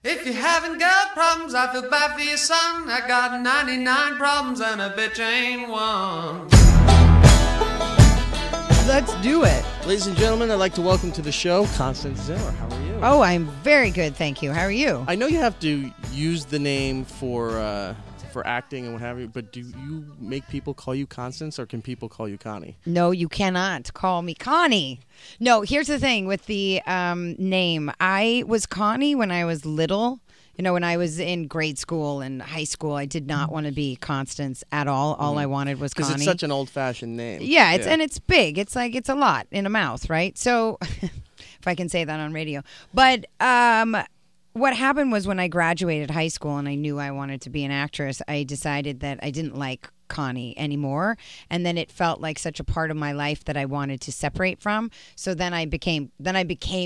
If you haven't got problems, I feel bad for your son. I got 99 problems and a bitch ain't one. Let's do it. Ladies and gentlemen, I'd like to welcome to the show Constance Zimmer. How are you? Oh, I'm very good, thank you. How are you? I know you have to use the name for acting and what have you, but do you make people call you Constance, or can people call you Connie? No, you cannot call me Connie. No, here's the thing with the name. I was Connie when I was little. You know, when I was in grade school and high school, I did not want to be Constance at all. All I wanted was Connie. Because it's such an old-fashioned name. Yeah, and it's big. It's like it's a lot in a mouth, right? So, if I can say that on radio. But what happened was when I graduated high school and I knew I wanted to be an actress, I decided that I didn't like Connie anymore, and then it felt like such a part of my life that I wanted to separate from. So then I became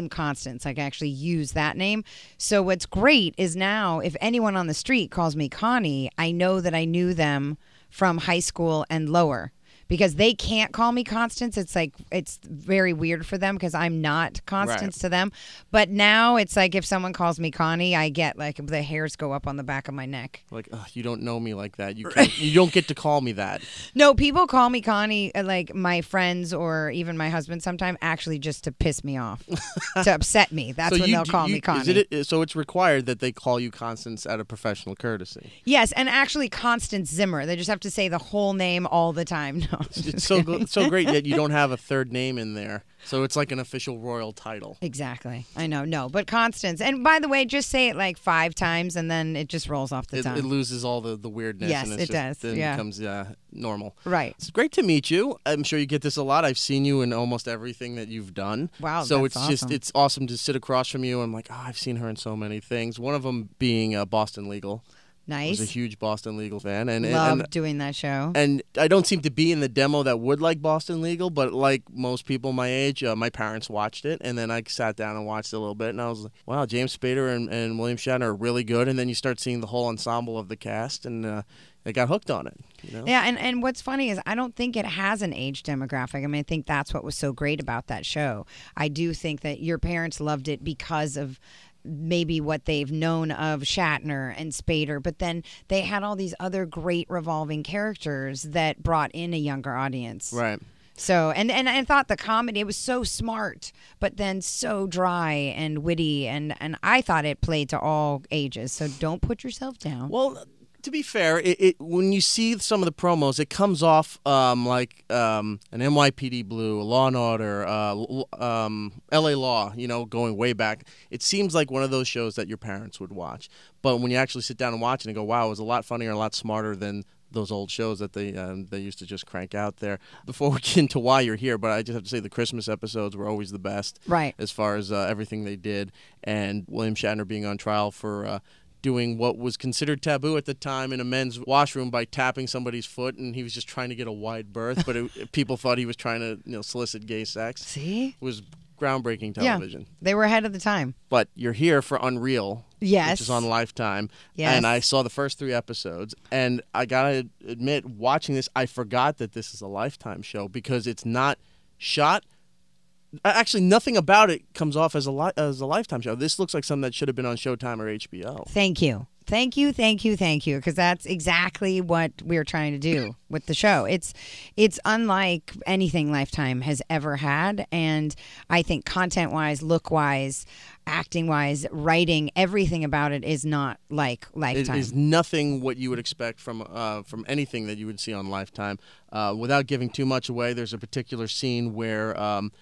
Constance. Like I actually use that name. So what's great is now if anyone on the street calls me Connie, I know that I knew them from high school and lower. Because they can't call me Constance. It's like, it's very weird for them because I'm not Constance to them. But now it's like if someone calls me Connie, I get like the hairs go up on the back of my neck. Like, you don't know me like that. You don't get to call me that. No, people call me Connie, like my friends or even my husband sometimes, actually just to piss me off, to upset me. That's when they'll call me Connie. So it's required that they call you Constance out of professional courtesy. Yes, and actually Constance Zimmer. They just have to say the whole name all the time. No. It's so great that you don't have a third name in there. So it's like an official royal title. Exactly. I know. No, but Constance. And by the way, just say it like 5 times and then it just rolls off the tongue. It loses all the weirdness. Yes, and it does. Then yeah. It becomes normal. Right. It's great to meet you. I'm sure you get this a lot. I've seen you in almost everything that you've done. Wow, so that's awesome. It's awesome to sit across from you. I'm like, I've seen her in so many things. One of them being Boston Legal. Nice. I was a huge Boston Legal fan. Loved doing that show. And I don't seem to be in the demo that would like Boston Legal, but like most people my age, my parents watched it, and then I sat down and watched it a little bit, and I was like, wow, James Spader and William Shatner are really good, and then you start seeing the whole ensemble of the cast, and I got hooked on it. You know? Yeah, and what's funny is I don't think it has an age demographic. I mean, I think that's what was so great about that show. I do think that your parents loved it because of maybe what they've known of Shatner and Spader, but then they had all these other great revolving characters that brought in a younger audience. Right. So, and I thought the comedy, it was so smart, but then so dry and witty, and I thought it played to all ages, so don't put yourself down. Well, to be fair, when you see some of the promos, it comes off like an NYPD Blue, Law and Order, LA Law, going way back. It seems like one of those shows that your parents would watch. But when you actually sit down and watch it and go, wow, it was a lot funnier, a lot smarter than those old shows that they used to just crank out there. Before we get into why you're here, but I just have to say the Christmas episodes were always the best. Right. As far as everything they did. And William Shatner being on trial for doing what was considered taboo at the time in a men's washroom by tapping somebody's foot, and he was just trying to get a wide berth, but people thought he was trying to solicit gay sex. See? It was groundbreaking television. Yeah, they were ahead of the time. But you're here for Unreal, yes, which is on Lifetime, yes. And I saw the first 3 episodes, and I gotta admit, watching this, I forgot that this is a Lifetime show because it's not shot. Actually, nothing about it comes off as a Lifetime show. This looks like something that should have been on Showtime or HBO. Thank you. Thank you, because that's exactly what we're trying to do with the show. It's unlike anything Lifetime has ever had, and I think content-wise, look-wise, acting-wise, writing, everything about it is not like Lifetime. It is nothing what you would expect from anything that you would see on Lifetime. Without giving too much away, there's a particular scene where,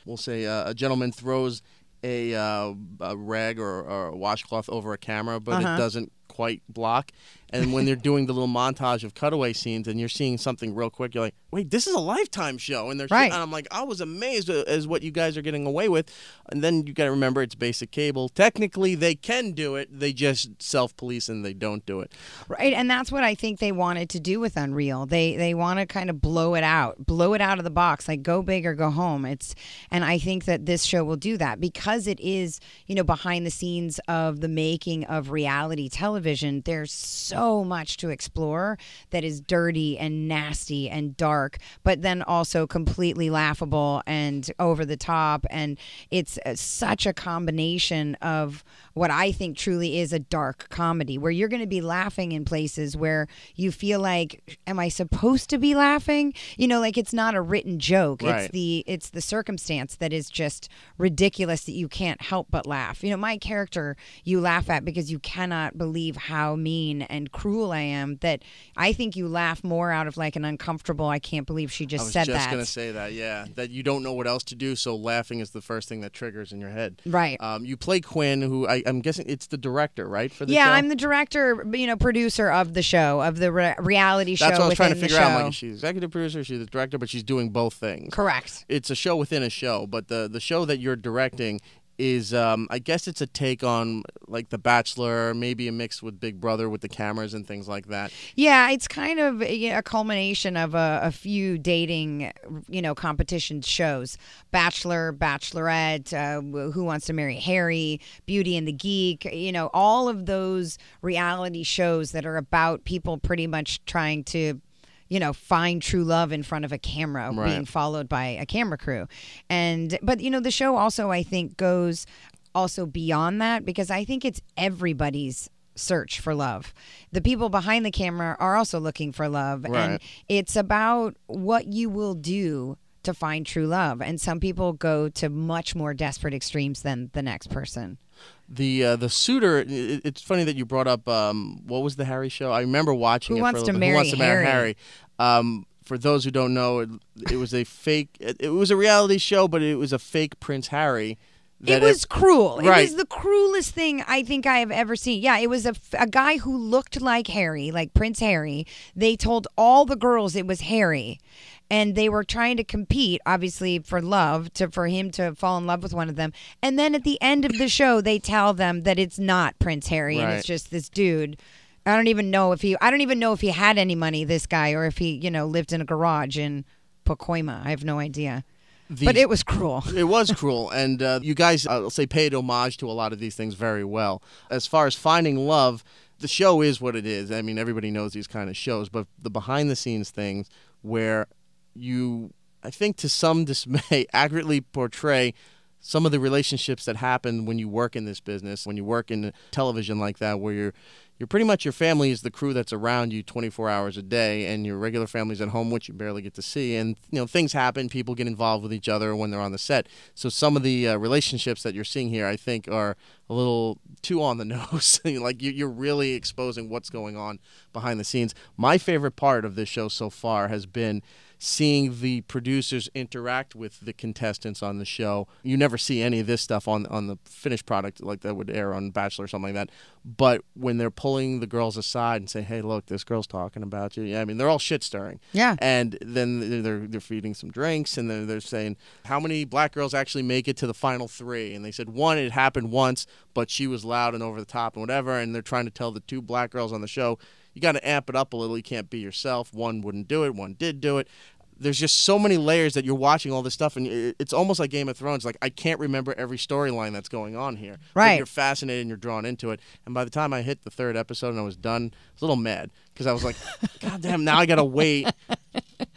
we'll say, a gentleman throws a rag or a washcloth over a camera, but it doesn't quite block. And when they're doing the little montage of cutaway scenes and you're seeing something real quick, you're like, wait, this is a Lifetime show. And right. And I'm like, I was amazed as what you guys are getting away with. And then you got to remember it's basic cable. Technically, they can do it. They just self-police and they don't do it. Right, and that's what I think they wanted to do with Unreal. They want to kind of blow it out of the box, like go big or go home. And I think that this show will do that because it is, behind the scenes of the making of reality television. television, there's so much to explore that is dirty and nasty and dark, but then also completely laughable and over the top. And it's such a combination of what I think truly is a dark comedy, where you're going to be laughing in places where you feel like, am I supposed to be laughing? You know, like it's not a written joke. Right. It's the circumstance that is just ridiculous that you can't help but laugh. You know, my character you laugh at because you cannot believe how mean and cruel I am, that I think you laugh more out of like an uncomfortable, I can't believe she just said that. I was just going to say that, yeah. That you don't know what else to do, so laughing is the first thing that triggers in your head. Right. You play Quinn, who I'm guessing it's the director, right, for the show? Yeah, I'm the director, you know, producer of the show, of the reality show. That's what I was trying to within figure the out. I'm show. like, she's executive producer, she's the director, but she's doing both things. Correct. It's a show within a show, but the show that you're directing is, I guess it's a take on like The Bachelor, maybe a mix with Big Brother with the cameras and things like that. Yeah, it's kind of a culmination of a few dating, you know, competition shows. Bachelor, Bachelorette, Who Wants to Marry Harry, Beauty and the Geek, you know, all of those reality shows that are about people pretty much trying to, you know, find true love in front of a camera, Right. being followed by a camera crew. But, you know, the show also, I think, goes also beyond that, because I think it's everybody's search for love. The people behind the camera are also looking for love. Right. And it's about what you will do to find true love. And some people go to much more desperate extremes than the next person. The suitor. It's funny that you brought up what was the Harry show? I remember watching Who it. Wants for a to little bit. Marry Who Wants to Marry Harry? Harry? For those who don't know, it was a fake. It was a reality show, but it was a fake Prince Harry. It was cruel. Right. It was the cruelest thing I think I have ever seen. Yeah, it was a guy who looked like Harry, like Prince Harry. They told all the girls it was Harry. And they were trying to compete, obviously, for love, for him to fall in love with one of them. And then at the end of the show, they tell them that it's not Prince Harry, and it's just this dude. I don't even know if he had any money, this guy, or if he, you know, lived in a garage in Pacoima. I have no idea. But it was cruel. It was cruel, and you guys, I'll say, paid homage to a lot of these things very well. As far as finding love, the show is what it is. I mean, everybody knows these kind of shows, but the behind-the-scenes things where you, I think to some dismay, accurately portray some of the relationships that happen when you work in this business, when you work in television like that, where you're pretty much, your family is the crew that's around you 24 hours a day, and your regular family's at home, which you barely get to see. And, you know, things happen. People get involved with each other when they're on the set. So some of the relationships that you're seeing here, I think, are a little too on the nose. Like, you're really exposing what's going on behind the scenes. My favorite part of this show so far has been seeing the producers interact with the contestants on the show. You never see any of this stuff on the finished product like that would air on Bachelor or something like that. But when they're pulling the girls aside and say, "Hey, look, this girl's talking about you." Yeah, I mean, they're all shit stirring. Yeah. And then they're feeding some drinks, and they're saying, "How many black girls actually make it to the final 3?" And they said one, it happened once, but she was loud and over the top and whatever. And they're trying to tell the 2 black girls on the show, you got to amp it up a little. You can't be yourself. One wouldn't do it. One did do it. There's just so many layers that you're watching all this stuff, and it's almost like Game of Thrones. Like, I can't remember every storyline that's going on here. Right. But you're fascinated and you're drawn into it. And by the time I hit the 3rd episode and I was done, I was a little mad because I was like, God damn, now I got to wait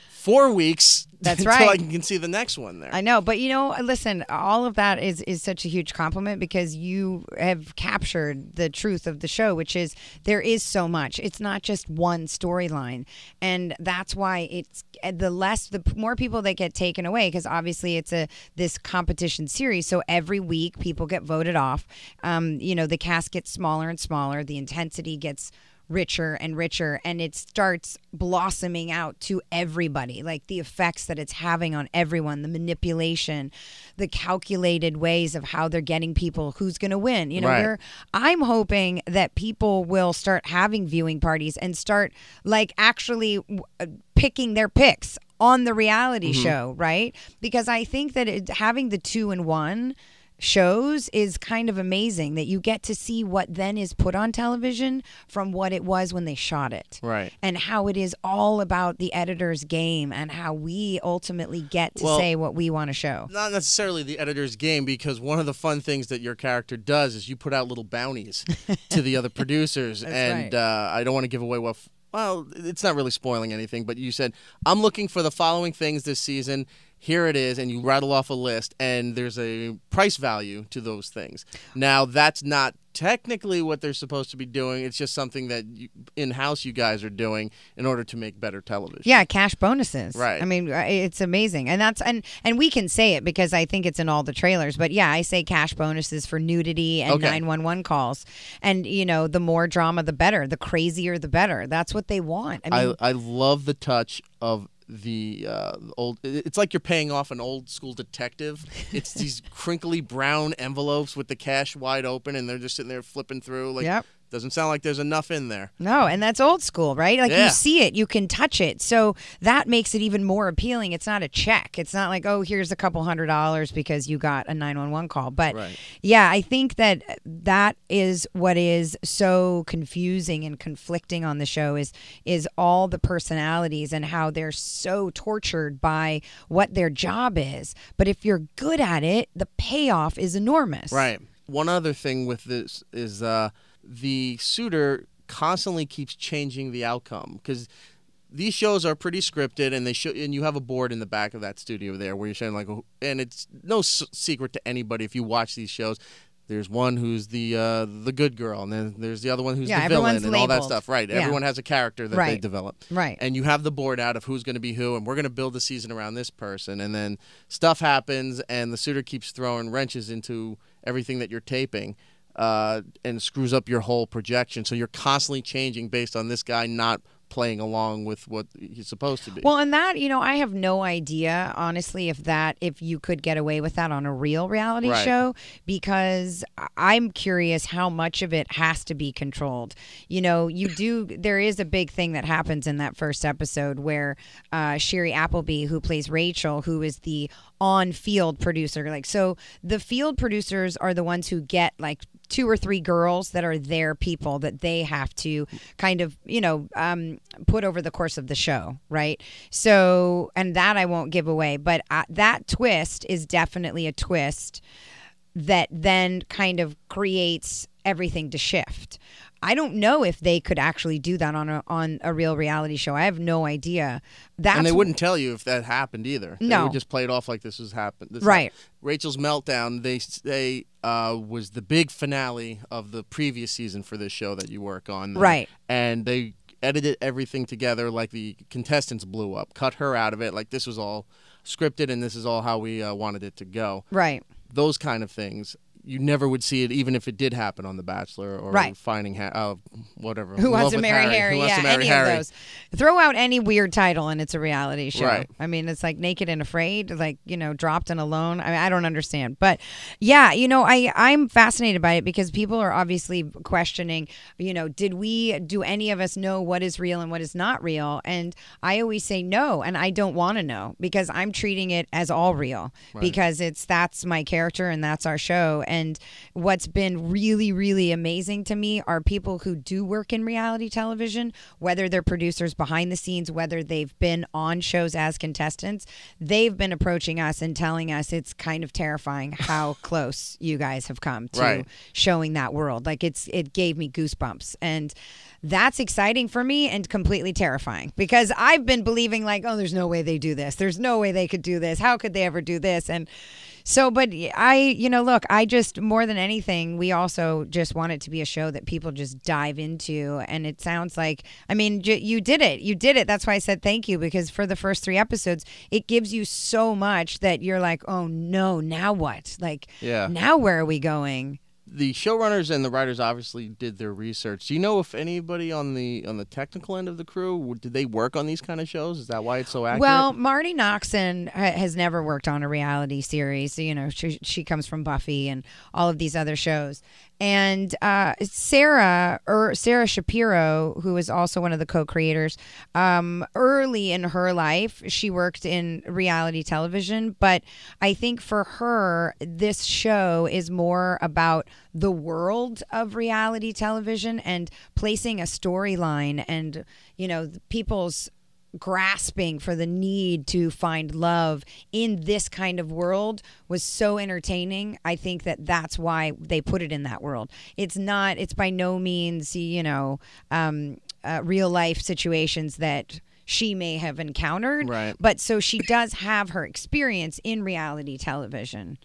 4 weeks That's until right. I can see the next one there. I know, but you know, listen, all of that is such a huge compliment, because you have captured the truth of the show, which is there is so much. It's not just one storyline, and that's why it's the more people that get taken away, because obviously it's this competition series. So every week people get voted off. You know, the cast gets smaller and smaller. The intensity gets richer and richer, and it starts blossoming out to everybody, like the effects that it's having on everyone, the manipulation, the calculated ways of how they're getting people, who's going to win. You know, Right. I'm hoping that people will start having viewing parties and start like actually picking their picks on the reality show, right? Because I think that having the 2-in-1 shows is kind of amazing that you get to see what then is put on television from what it was when they shot it. Right. And how it is all about the editor's game and how we ultimately get to say what we want to show. Not necessarily the editor's game, because one of the fun things that your character does is you put out little bounties to the other producers. And I don't want to give away what... Well, it's not really spoiling anything, but you said, I'm looking for the following things this season. Here it is, and you rattle off a list, and there's a price value to those things. Now, that's not technically what they're supposed to be doing. It's just something that in-house you guys are doing in order to make better television. Yeah, cash bonuses. Right. I mean, it's amazing. And that's and we can say it because I think it's in all the trailers. But yeah, I say cash bonuses for nudity and 911 calls. And, you know, the more drama, the better. The crazier, the better. That's what they want. I mean, I love the touch of the old... It's like you're paying off an old school detective. It's these crinkly brown envelopes with the cash wide open, and they're just sitting there flipping through. Like, doesn't sound like there's enough in there. No, and that's old school, right? Like, you see it, you can touch it. So that makes it even more appealing. It's not a check. It's not like, oh, here's a couple $100 because you got a 911 call. But yeah, I think that is what is so confusing and conflicting on the show is all the personalities and how they're so tortured by what their job is. But if you're good at it, the payoff is enormous. Right. One other thing with this is the suitor constantly keeps changing the outcome, because these shows are pretty scripted, and and you have a board in the back of that studio there where you're showing, like, and it's no secret to anybody if you watch these shows. There's one who's the good girl, and then there's the other one who's the villain, and all that stuff. Right. Everyone has a character that they develop. Right. And you have the board out of who's going to be who, and we're going to build the season around this person. And then stuff happens, and the suitor keeps throwing wrenches into everything that you're taping. And screws up your whole projection. So you're constantly changing based on this guy not playing along with what he's supposed to be. Well, and that, you know, I have no idea, honestly, if you could get away with that on a real reality show, because I'm curious how much of it has to be controlled. You know, there is a big thing that happens in that first episode where Sherry Appleby, who plays Rachel, who is the on-field producer, like, so the field producers are the ones who get, like, 2 or 3 girls that are their people that they have to kind of, you know, put over the course of the show, right? So, and that I won't give away, but that twist is definitely a twist that then kind of creates everything to shift. I don't know if they could actually do that on a real reality show. I have no idea. And they wouldn't tell you if that happened either. No. They would just play it off like this was happened. Right. Rachel's meltdown, they say, was the big finale of the previous season for this show that you work on. Right. And they edited everything together, like the contestants blew up, cut her out of it, like this was all scripted and this is all how we wanted it to go. Right. Those kind of things. You never would see it, even if it did happen on The Bachelor or Finding whatever. Who Wants to Marry Harry? Yeah, any of those. Throw out any weird title and it's a reality show. Right. I mean, it's like Naked and Afraid, like, you know, Dropped and Alone. I mean, I don't understand. But yeah, you know, I'm fascinated by it because people are obviously questioning, you know, do any of us know what is real and what is not real? And I always say no, and I don't want to know because I'm treating it as all real because that's my character and that's our show. And what's been really, really amazing to me are people who do work in reality television, whether they're producers behind the scenes, whether they've been on shows as contestants. They've been approaching us and telling us it's kind of terrifying how close you guys have come to showing that world. Like it gave me goosebumps. And that's exciting for me and completely terrifying because I've been believing like, oh, there's no way they do this. There's no way they could do this. How could they ever do this? And so, but look, I just, more than anything, we also just want it to be a show that people just dive into. And it sounds like, I mean, you did it. You did it. That's why I said thank you, because for the first 3 episodes, it gives you so much that you're like, oh no, now what? Like, now where are we going? The showrunners and the writers obviously did their research. Do you know if anybody on the technical end of the crew, did they work on these kind of shows? Is that why it's so accurate? Well, Marty Noxon has never worked on a reality series. You know, she comes from Buffy and all of these other shows. And Sarah Shapiro, who is also one of the co-creators, early in her life, she worked in reality television. But I think for her, this show is more about the world of reality television and placing a storyline and, people's grasping for the need to find love in this kind of world was so entertaining. I think that's why they put it in that world. It's by no means, real life situations that she may have encountered. Right. But so she does have her experience in reality television.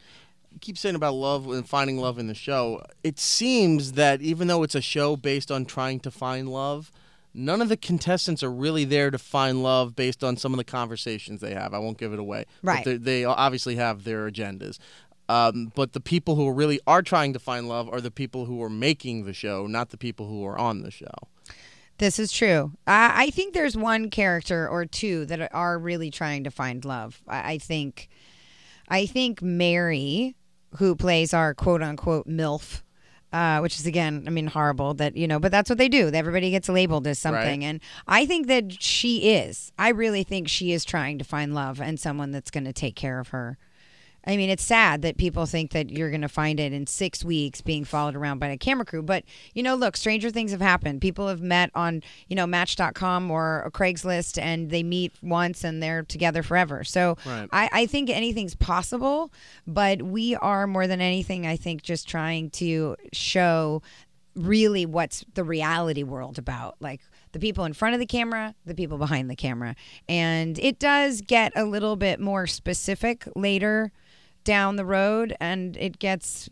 You keep saying about love and finding love in the show. It seems that even though it's a show based on trying to find love, none of the contestants are really there to find love based on some of the conversations they have. I won't give it away. Right. But they obviously have their agendas. But the people who really are trying to find love are the people who are making the show, not the people who are on the show. This is true. I think there's one character or two that are really trying to find love. I think Mary, who plays our quote-unquote MILF, which is, again, horrible that, but that's what they do. Everybody gets labeled as something. Right. And I think that she is. I really think she is trying to find love and someone that's going to take care of her. It's sad that people think that you're going to find it in 6 weeks being followed around by a camera crew. But, look, stranger things have happened. People have met on, Match.com or Craigslist, and they meet once and they're together forever. So Right. I think anything's possible, but we are more than anything, I think, just trying to show really what's the reality world about. Like the people in front of the camera, the people behind the camera. And it does get a little bit more specific later down the road, and it gets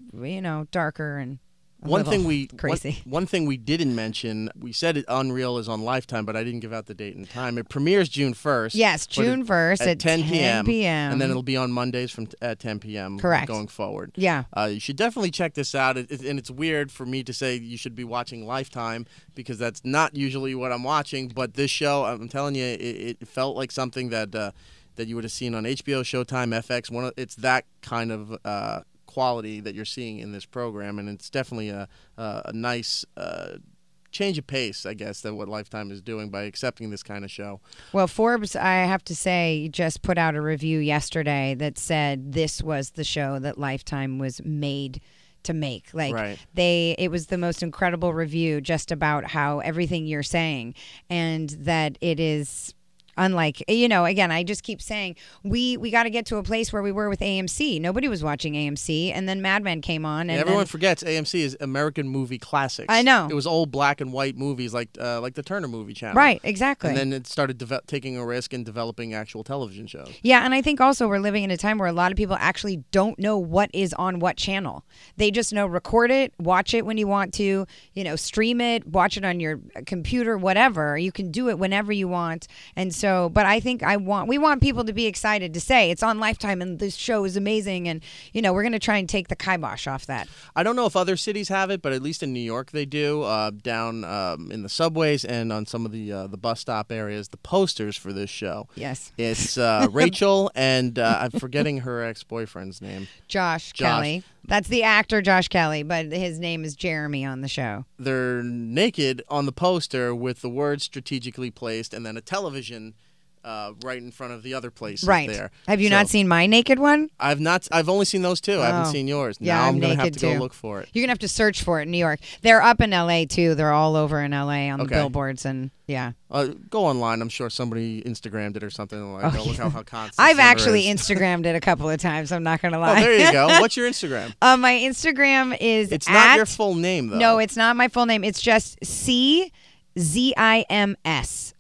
darker and crazy. One thing we didn't mention, we said Unreal is on Lifetime, but I didn't give out the date and time. It premieres June 1st. Yes, June 1st at 10 p.m. And then it'll be on Mondays at 10 p.m. Correct. Going forward. Yeah. You should definitely check this out. And it's weird for me to say you should be watching Lifetime because that's not usually what I'm watching. But this show, I'm telling you, it felt like something that you would have seen on HBO, Showtime, FX. It's that kind of quality that you're seeing in this program, and it's definitely a nice change of pace, I guess, that what Lifetime is doing by accepting this kind of show. Well, Forbes, I have to say, just put out a review yesterday that said this was the show that Lifetime was made to make. Right. It was the most incredible review just about how everything you're saying, and that it is unlike, again, I just keep saying we got to get to a place where we were with AMC. Nobody was watching AMC, and then Mad Men came on. And everyone forgets AMC is American Movie Classics. I know. It was old black and white movies like the Turner Movie Channel. Right, exactly. And then it started taking a risk and developing actual television shows. Yeah, and I think also we're living in a time where a lot of people actually don't know what is on what channel. They just know record it, watch it when you want to, stream it, watch it on your computer, whatever. You can do it whenever you want. And so, but I think we want people to be excited to say it's on Lifetime and this show is amazing, and we're going to try and take the kibosh off that. I don't know if other cities have it, but at least in New York they do. Down in the subways and on some of the bus stop areas, the posters for this show. Yes, it's Rachel and I'm forgetting her ex-boyfriend's name. Josh Kelly. That's the actor Josh Kelly, but his name is Jeremy on the show. They're naked on the poster with the words strategically placed and then a television right in front of the other places there. Have you not seen my naked one? I've not. I've only seen those two. I haven't seen yours. Yeah, now I'm going to have naked to go too. look for it. You're going to have to search for it in New York. They're up in L.A. too. They're all over in L.A. on the billboards and yeah. Go online. I'm sure somebody Instagrammed it or something like. Oh, look how Constance I've Zimmer actually is. Instagrammed it a couple of times. I'm not going to lie. Oh, there you go. What's your Instagram? My Instagram is. It's not your full name though. No, it's not my full name. It's just CZIMS.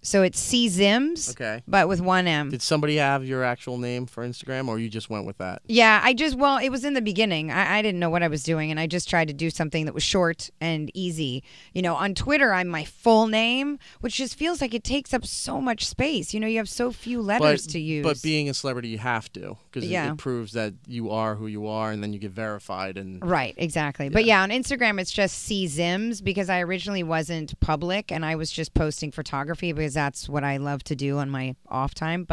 So it's C Zims, but with one M. Did somebody have your actual name for Instagram, or you just went with that? Yeah, it was in the beginning. I didn't know what I was doing, and I just tried to do something that was short and easy. On Twitter, I'm my full name, which just feels like it takes up so much space. You have so few letters to use. But being a celebrity, you have to, because it proves that you are who you are, and then you get verified. Right, exactly. Yeah. But yeah, on Instagram, it's just C Zims, because I originally wasn't public, and I was just posting photography because that's what I love to do on my off time.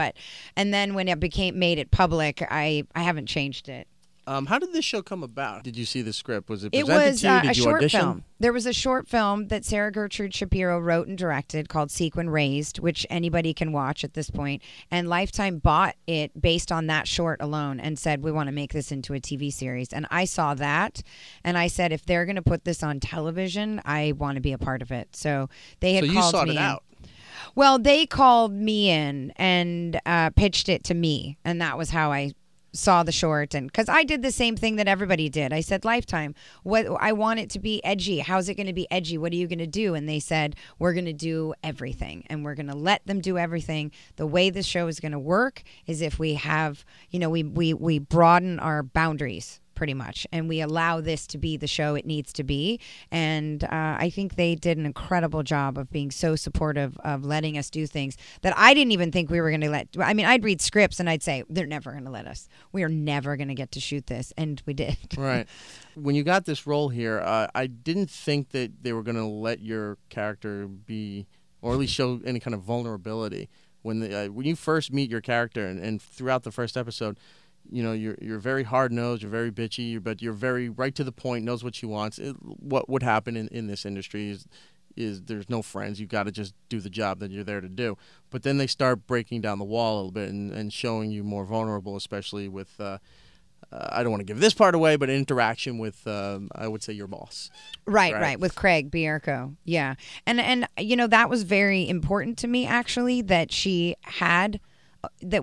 And then when it made it public, I haven't changed it. How did this show come about? Did you see the script? Was it It presented was to you? Did a you short audition? film. There was a short film that Sarah Gertrude Shapiro wrote and directed called Sequin Raised, which anybody can watch at this point. And Lifetime bought it based on that short alone and said, we want to make this into a TV series. And I saw that, and I said, if they're going to put this on television, I want to be a part of it. So they had So you called sought me it in. out. Well, they called me in and pitched it to me, and that was how I saw the short. And because I did the same thing that everybody did, I said, Lifetime, what I want it to be edgy. How's it going to be edgy? What are you going to do? And they said, we're going to do everything, and we're going to let them do everything. The way this show is going to work is if we have, we broaden our boundaries pretty much, and we allow this to be the show it needs to be. And I think they did an incredible job of being so supportive of letting us do things that I didn't even think we were going to let. I mean, I'd read scripts and I'd say, they're never going to let us. We are never going to get to shoot this. And we did. Right. When you got this role here, I didn't think that they were going to let your character be, or at least show any kind of vulnerability. When you first meet your character and throughout the first episode, you're very hard-nosed, you're very bitchy, but you're very right to the point, knows what she wants. What would happen in this industry is there's no friends. You've got to just do the job that you're there to do. But then they start breaking down the wall a little bit and showing you more vulnerable, especially with, I don't want to give this part away, but interaction with, I would say, your boss. Right, with Craig Bierko. Yeah. And that was very important to me, actually, that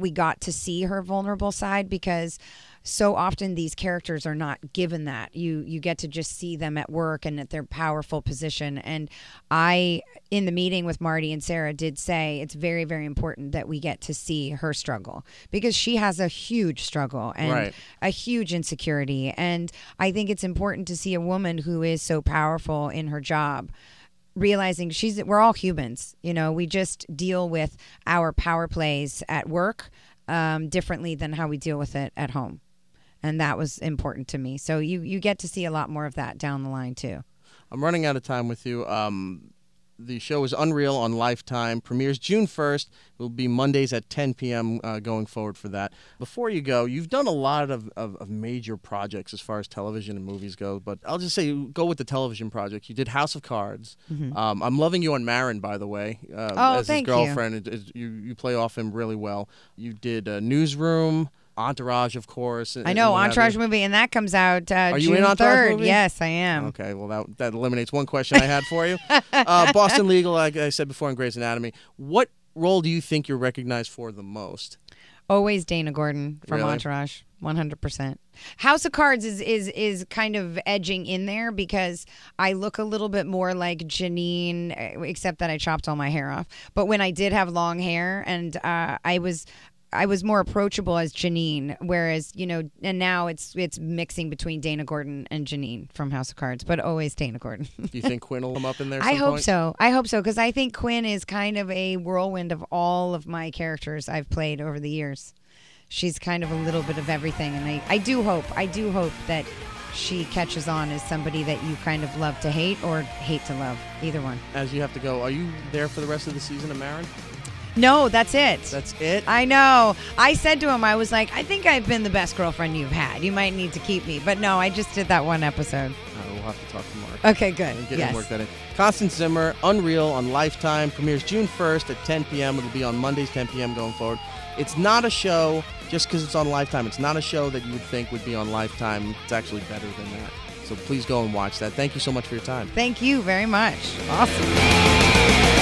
we got to see her vulnerable side, because so often these characters are not given that. You get to just see them at work and at their powerful position. And I, in the meeting with Marty and Sarah, did say it's very, very important that we get to see her struggle, because she has a huge struggle and a huge insecurity. And I think it's important to see a woman who is so powerful in her job realizing we're all humans. We just deal with our power plays at work differently than how we deal with it at home. And that was important to me. So you get to see a lot more of that down the line too. I'm running out of time with you. The show is Unreal on Lifetime. Premieres June 1st. It will be Mondays at 10 p.m. Going forward for that. Before you go, you've done a lot of major projects as far as television and movies go, but I'll just say go with the television project. You did House of Cards. Mm-hmm. I'm loving you on Marin, by the way. As his girlfriend. You play off him really well. You did Newsroom. Entourage, of course. I know, Entourage movie, and that comes out Are you June in Entourage 3rd. movie? Yes, I am. Okay, well, that eliminates one question I had for you. Boston Legal, like I said before, in Grey's Anatomy. What role do you think you're recognized for the most? Always Dana Gordon from Really? Entourage, 100%. House of Cards is kind of edging in there because I look a little bit more like Janine, except that I chopped all my hair off. But when I did have long hair, and I was more approachable as Janine, whereas, and now it's mixing between Dana Gordon and Janine from House of Cards, but always Dana Gordon. Do you think Quinn will come up in there I hope point? so. I hope so, because I think Quinn is kind of a whirlwind of all of my characters I've played over the years. She's kind of a little bit of everything, and I do hope that she catches on as somebody that you kind of love to hate or hate to love, either one. As you have to go, are you there for the rest of the season of Marin? No, that's it. That's it? I know. I said to him, I was like, I think I've been the best girlfriend you've had. You might need to keep me. But no, I just did that one episode. We'll have to talk to Mark. Okay, good. And get him work that in. Constance Zimmer, Unreal on Lifetime. Premieres June 1st at 10 p.m. It'll be on Mondays, 10 p.m. going forward. It's not a show, just because it's on Lifetime, it's not a show that you would think would be on Lifetime. It's actually better than that. So please go and watch that. Thank you so much for your time. Thank you very much. Awesome.